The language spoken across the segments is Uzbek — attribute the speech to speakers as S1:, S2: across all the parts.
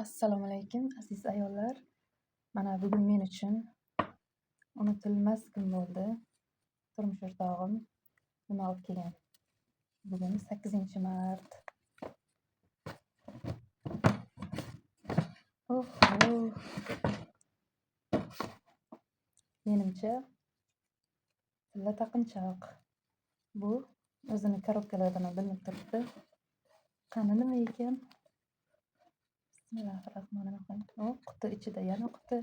S1: Assalomu alaykum aziz ayollar. Mana bugun men uchun unutilmas kun bo'ldi. Turmush o'rtog'im nima olib kelgan? Bugun 8-mart. Menimcha tilla taqinchoq. Bu o'zini korobkalardan bilinib turibdi. Qani nima ekan? Bismillahirrohmanirrohim. Quti ichida yana quti.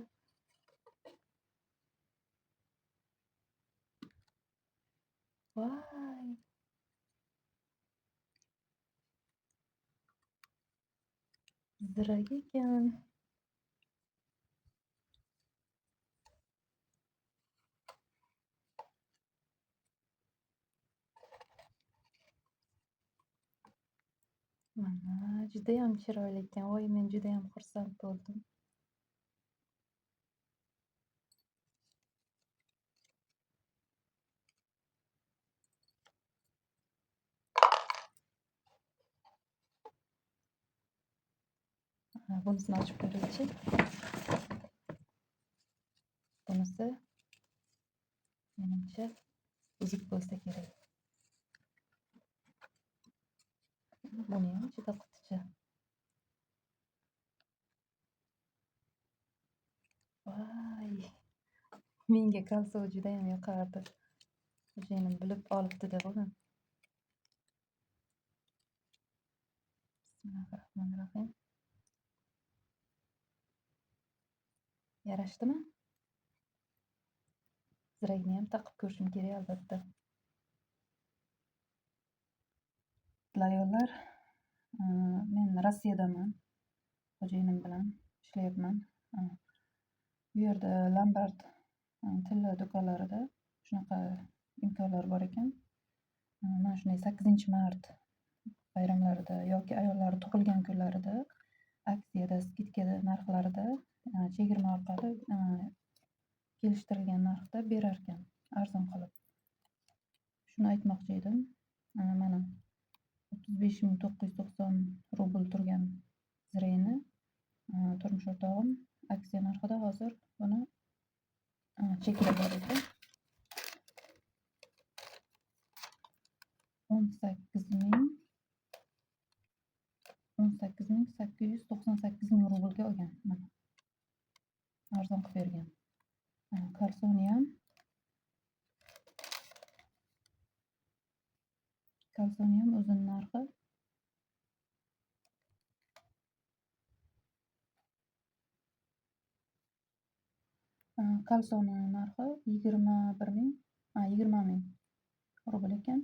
S1: Voy. Zirak ekan. Mana judayam chiroyli ekan. Voy, men judayam xursand bo'ldim. Bunisini ochib ko'raychi. Bunisi menimcha uzuk bo'lsa kerak. Buni ham juda quticha. Voy, menga kalso judayam yoqardi. Xo'jayinim bilib olibdi deb uni. Bismillahirrohmanirrohim. Yarashdimi? Zirakni ham taqib ko'rishim kerak albatta. Ayollar, men Rossiyadaman. Xo'jayinim bilan ishlayapman. Bu yerda Lombard tilla do'konlarida shunaqa imkonlar bor ekan. Mana shunday 8-mart bayramlarida yoki ayollar tug'ilgan kunlarida aksiyada, skidkada narxlarida chegirma orqali kelishtirilgan narxda berar ekan, arzon qilib. Shuni aytmoqchi edim. Mana 35.990 rubl turgan zirayni turmush o'rtog'im aksiya narxida hozir buni chekida bor ekan. 18.898 rublga olgan. Mana arzon qilib bergan. Kalsoni ham o'zini narxi kalsoni narxi 20 ming rubl ekan.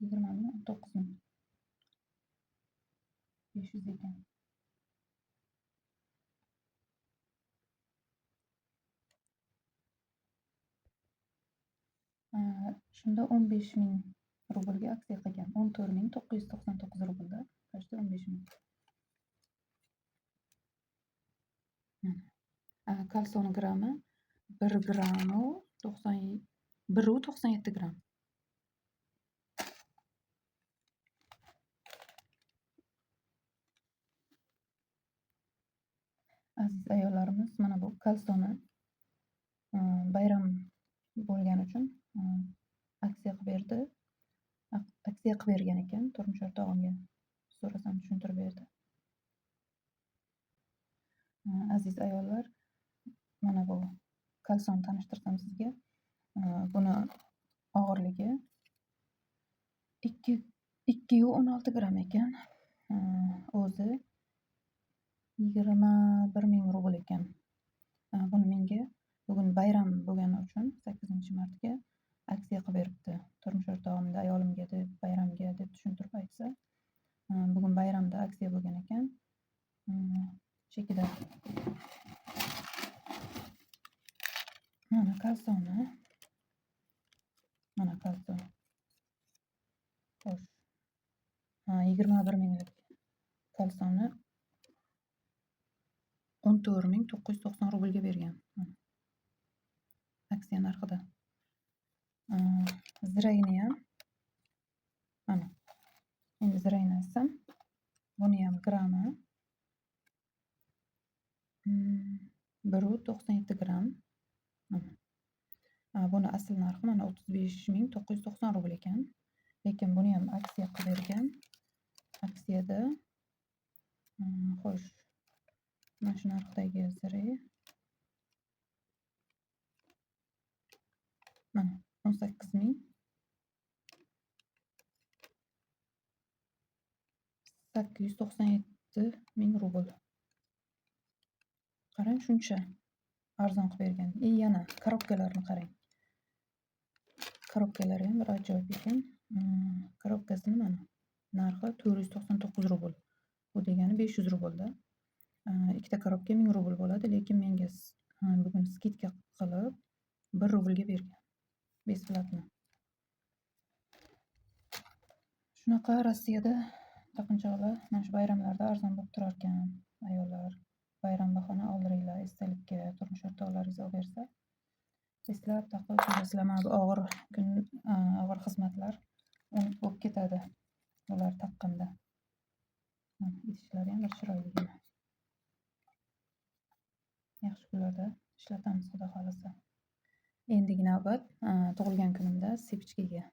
S1: 19.500 ekan. Shunda 15 ming rublga aksiya qilgan. 14.999 rublda. Qachda 15 ming. Kalsoni grammi 1 grammi 1.97 gram. Aziz ayollarimiz, mana bu kalsoni bayram bo'lgani uchun aksiya qilib bergan ekan. Turmush o'rtog'imga so'rasam tushuntirib berdi. Aziz ayollar, mana bu kalsonni tanishtirsam sizga. Buni og'irligi 2.16 gram ekan. O'zi 21 ming rubl ekan. Buni menga bugun bayram bo'lgani uchun 8-martga aksiya qilib beribdi. Turmush o'rtog'imda ayolimga deb bayramga deb tushuntirib aytsa, bugun bayramda aksiya bo'lgan ekan. Chekida. Mana kalsoni. Mana kalson. Xo'sh. 21 minglik kalsonni 14.990 rublga bergan. Aksiya narxida. Zirayni ham mana. Endi zirayni aytsam, buni ham grammi 1,97 gramm. Buni asl narxi mana 35.990 rubl ekan. Lekin buni ham aksiya qilib bergan. Aksiyada xo'sh, mana shu narxdagi ziri mana 18.897 rubl. Qarang, shuncha arzon qilib bergan. Yana korobkalarni qarang. Korobkalari ham bir ajoyib ekan. Korobkasini mana narxi 499 rubl. Bu degani 500 rublda. Ikkita korobka 1000 rubl bo'ladi, lekin menga bugun skidka qilib 1 rublga bergan. Besplatno. Shunaqa Rossiyada taqinchoqlar mana shu bayramlarda arzon bo'lib turar ekan. Ayollar bayram bahona oldiringlar, esdalikka turmush o'rtoqlaringiz olib bersa, eslab taqib yurasizlar. Mana bu og'ir xizmatlar unut bo'lib ketadi ular taqqanda. Idishlari ham bir chiroyli. Yaxshi kunlarda ishlatamiz, xudo xolasa. Endigi navbat tug'ilgan kunimda sepichkaga